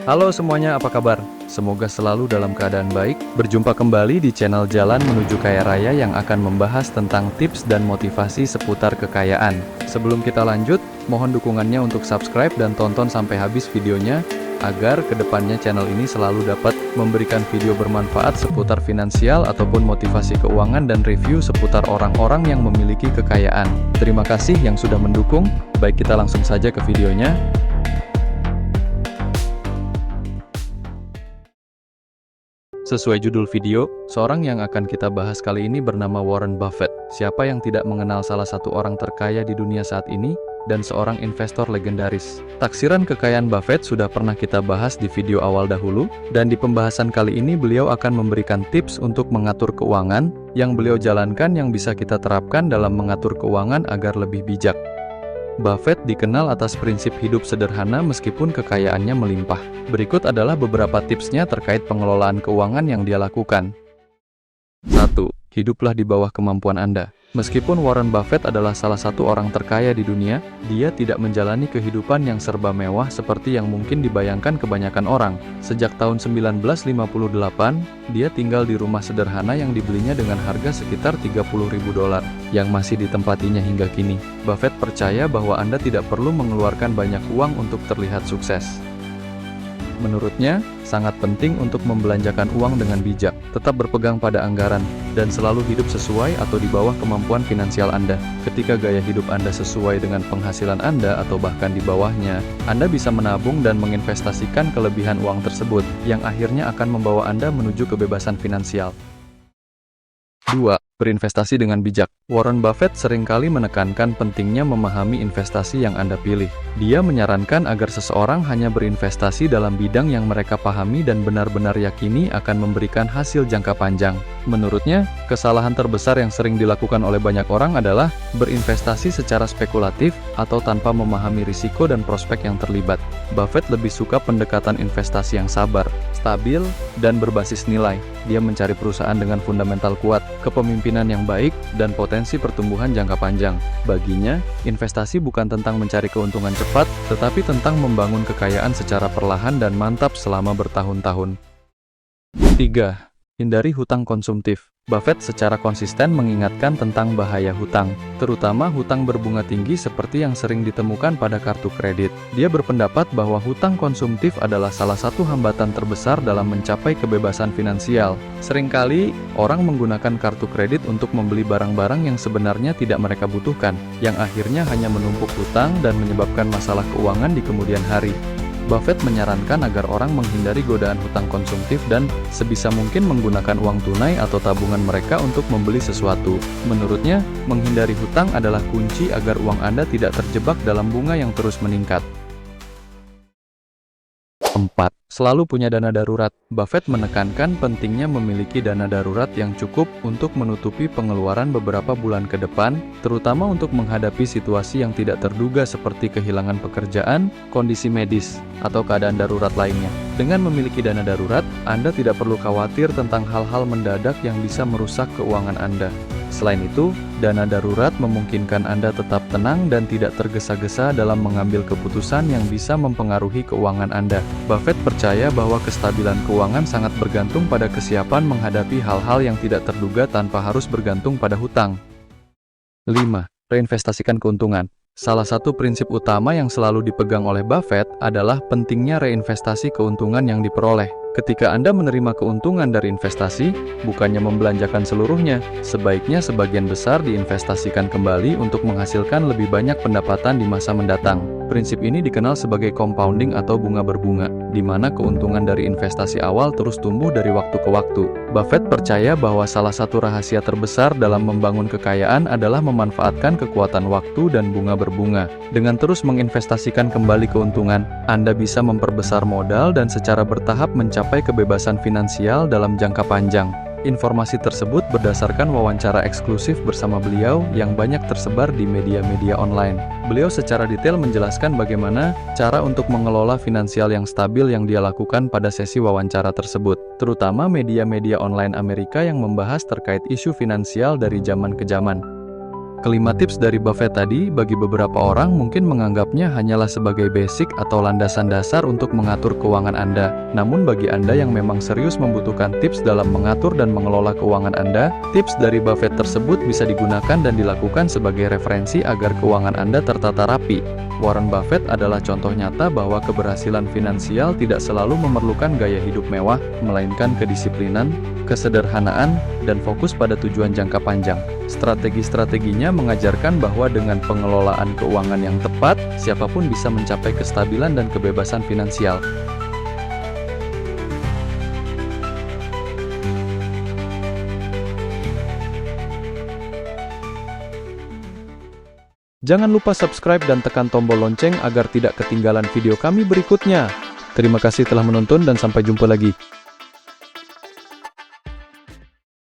Halo semuanya, apa kabar? Semoga selalu dalam keadaan baik. Berjumpa kembali di channel Jalan Menuju Kaya Raya yang akan membahas tentang tips dan motivasi seputar kekayaan. Sebelum kita lanjut, mohon dukungannya untuk subscribe dan tonton sampai habis videonya, agar kedepannya channel ini selalu dapat memberikan video bermanfaat seputar finansial ataupun motivasi keuangan dan review seputar orang-orang yang memiliki kekayaan. Terima kasih yang sudah mendukung. Baik, kita langsung saja ke videonya. Sesuai judul video, seorang yang akan kita bahas kali ini bernama Warren Buffett. Siapa yang tidak mengenal salah satu orang terkaya di dunia saat ini, dan seorang investor legendaris. Taksiran kekayaan Buffett sudah pernah kita bahas di video awal dahulu, dan di pembahasan kali ini beliau akan memberikan tips untuk mengatur keuangan, yang beliau jalankan yang bisa kita terapkan dalam mengatur keuangan agar lebih bijak. Buffett dikenal atas prinsip hidup sederhana meskipun kekayaannya melimpah. Berikut adalah beberapa tipsnya terkait pengelolaan keuangan yang dia lakukan. 1. Hiduplah di bawah kemampuan Anda. Meskipun Warren Buffett adalah salah satu orang terkaya di dunia, dia tidak menjalani kehidupan yang serba mewah seperti yang mungkin dibayangkan kebanyakan orang. Sejak tahun 1958, dia tinggal di rumah sederhana yang dibelinya dengan harga sekitar $30.000, yang masih ditempatinya hingga kini. Buffett percaya bahwa Anda tidak perlu mengeluarkan banyak uang untuk terlihat sukses. Menurutnya, sangat penting untuk membelanjakan uang dengan bijak, tetap berpegang pada anggaran, dan selalu hidup sesuai atau di bawah kemampuan finansial Anda. Ketika gaya hidup Anda sesuai dengan penghasilan Anda atau bahkan di bawahnya, Anda bisa menabung dan menginvestasikan kelebihan uang tersebut, yang akhirnya akan membawa Anda menuju kebebasan finansial. 2. Berinvestasi dengan bijak. Warren Buffett seringkali menekankan pentingnya memahami investasi yang Anda pilih. Dia menyarankan agar seseorang hanya berinvestasi dalam bidang yang mereka pahami dan benar-benar yakini akan memberikan hasil jangka panjang. Menurutnya, kesalahan terbesar yang sering dilakukan oleh banyak orang adalah berinvestasi secara spekulatif atau tanpa memahami risiko dan prospek yang terlibat. Buffett lebih suka pendekatan investasi yang sabar, stabil, dan berbasis nilai. Dia mencari perusahaan dengan fundamental kuat, kepemimpinan yang baik, dan potensi pertumbuhan jangka panjang. Baginya, investasi bukan tentang mencari keuntungan cepat, tetapi tentang membangun kekayaan secara perlahan dan mantap selama bertahun-tahun. 3. Hindari hutang konsumtif. Buffett secara konsisten mengingatkan tentang bahaya hutang, terutama hutang berbunga tinggi seperti yang sering ditemukan pada kartu kredit. Dia berpendapat bahwa hutang konsumtif adalah salah satu hambatan terbesar dalam mencapai kebebasan finansial. Seringkali, orang menggunakan kartu kredit untuk membeli barang-barang yang sebenarnya tidak mereka butuhkan, yang akhirnya hanya menumpuk hutang dan menyebabkan masalah keuangan di kemudian hari. Buffett menyarankan agar orang menghindari godaan hutang konsumtif dan sebisa mungkin menggunakan uang tunai atau tabungan mereka untuk membeli sesuatu. Menurutnya, menghindari hutang adalah kunci agar uang Anda tidak terjebak dalam bunga yang terus meningkat. 4. Selalu punya dana darurat. Buffett menekankan pentingnya memiliki dana darurat yang cukup untuk menutupi pengeluaran beberapa bulan ke depan, terutama untuk menghadapi situasi yang tidak terduga seperti kehilangan pekerjaan, kondisi medis, atau keadaan darurat lainnya. Dengan memiliki dana darurat, Anda tidak perlu khawatir tentang hal-hal mendadak yang bisa merusak keuangan Anda. Selain itu, dana darurat memungkinkan Anda tetap tenang dan tidak tergesa-gesa dalam mengambil keputusan yang bisa mempengaruhi keuangan Anda. Buffett percaya bahwa kestabilan keuangan sangat bergantung pada kesiapan menghadapi hal-hal yang tidak terduga tanpa harus bergantung pada hutang. 5. Reinvestasikan keuntungan. Salah satu prinsip utama yang selalu dipegang oleh Buffett adalah pentingnya reinvestasi keuntungan yang diperoleh. Ketika Anda menerima keuntungan dari investasi, bukannya membelanjakan seluruhnya, sebaiknya sebagian besar diinvestasikan kembali untuk menghasilkan lebih banyak pendapatan di masa mendatang. Prinsip ini dikenal sebagai compounding atau bunga berbunga, di mana keuntungan dari investasi awal terus tumbuh dari waktu ke waktu. Buffett percaya bahwa salah satu rahasia terbesar dalam membangun kekayaan adalah memanfaatkan kekuatan waktu dan bunga berbunga. Dengan terus menginvestasikan kembali keuntungan, Anda bisa memperbesar modal dan secara bertahap mencapai kebebasan finansial dalam jangka panjang. Informasi tersebut berdasarkan wawancara eksklusif bersama beliau yang banyak tersebar di media-media online. Beliau secara detail menjelaskan bagaimana cara untuk mengelola finansial yang stabil yang dia lakukan pada sesi wawancara tersebut, terutama media-media online Amerika yang membahas terkait isu finansial dari zaman ke zaman. Kelima tips dari Buffett tadi, bagi beberapa orang mungkin menganggapnya hanyalah sebagai basic atau landasan dasar untuk mengatur keuangan Anda. Namun bagi Anda yang memang serius membutuhkan tips dalam mengatur dan mengelola keuangan Anda, tips dari Buffett tersebut bisa digunakan dan dilakukan sebagai referensi agar keuangan Anda tertata rapi. Warren Buffett adalah contoh nyata bahwa keberhasilan finansial tidak selalu memerlukan gaya hidup mewah, melainkan kedisiplinan, kesederhanaan, dan fokus pada tujuan jangka panjang. Strategi-strateginya mengajarkan bahwa dengan pengelolaan keuangan yang tepat, siapapun bisa mencapai kestabilan dan kebebasan finansial. Jangan lupa subscribe dan tekan tombol lonceng agar tidak ketinggalan video kami berikutnya. Terima kasih telah menonton dan sampai jumpa lagi.